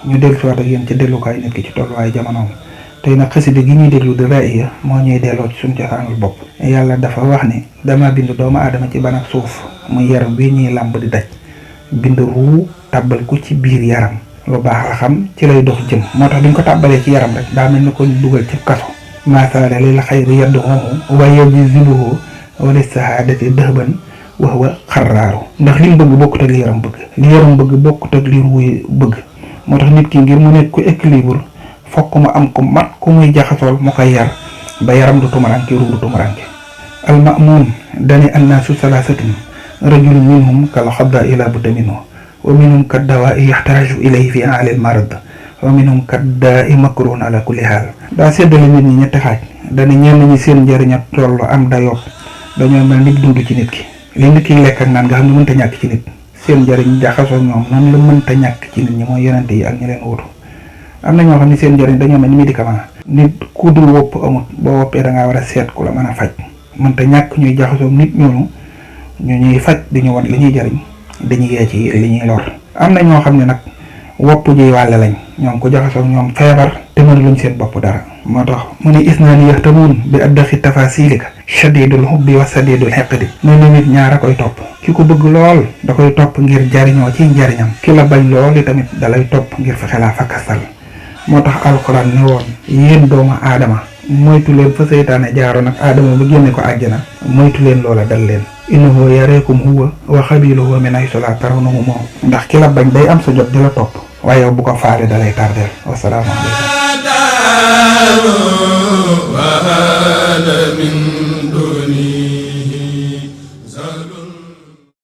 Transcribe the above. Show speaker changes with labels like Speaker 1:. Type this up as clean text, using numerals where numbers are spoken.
Speaker 1: ñu dellu si waat ak yéen ci dellukaay nit ki ci tolluwaayu jamonoom tey nag xasida gi ñuy déglu di raaya moo ñuy delloo ci suñu cosaanul bopp. yàlla dafa wax ni dama bind doomu aadama ci ban ak suuf muy yaram bii ñuy làmb di daj bind ruu tàbbal ko ci biir yaram lu baax la xam ci lay dox jëm moo tax duñ ko tàbbalee ci yaram rek daa mel ni ko dugal ci kaso maasaale lil xayri yaddu xooxu waaye bi zibuhu wala sahaadati dëxban wax wa xarraaru ndax li mu bëgg bokkut ak li yaram bëgg li yaram bëgg bokkut ak li ruuy bëgg moo tax nit ki ngir mu nekk ku équilibre fokk mu am ku mat ku muy jaxasool mu koy yar ba yaram du tumaranke ruu du tumaranke al ma'mun dani annaasu salaasatun rajulun minhum kal xadda ila budda minhu wa minhum kad dawaa'i yaxtaaju ilayhi fi aalil marad wa minhum kad daa'i makruun ala kulli haal daa séddale nit ñi ñetti xaaj dana ñenn ñi seen njëriñ a tollu am dayoo dañoo mel nit dund ci nit ki li nit ki lekk ak naan nga xam ne mënta ñàkk ci nit seen njëriñ jaxasoo ñoom noonu la mënta ñàkk ci nit ñi mooy yonente yi ak ñi leen wutu am na ñoo xam ne seen njëriñ dañoo mel ni médicament nit ku dul wopp amut boo woppee da ngaa war a seet ku la mën a faj mënta ñàkk ñuy jaxasoo nit ñooñu ñu ñuy faj di ñu wan li ñuy jëriñ dañuy yee ci li ñuy lor am na ñoo xam ne nag wopp ji wàlle lañ ñoom ko jaxasoo ñoom feebar te mënu luñ seen bopp dara moo tax mu ne isnaani yaxtamuun bi addaxi tafasilika shadidul hubbi wa sadidul xeqdi nee na nit ñaar a koy topp ki ko bëgg lool da koy topp ngir jariñoo ci njariñam ki la bañ lool tamit da lay topp ngir fexe laa fakkastal moo tax alxuraan ne woon yéen doomu aadama moytu leen fa seytaane jaaroon ak aadama ba génne ko àjjana moytu leen loola dal leen innahu yareekum huwa wa xabiluhu min haysu laa tarawnahum moom ndax ki la bañ day am sa jot di la topp waaye yow bu ko faale dalay tardeel wassalaamu aleykum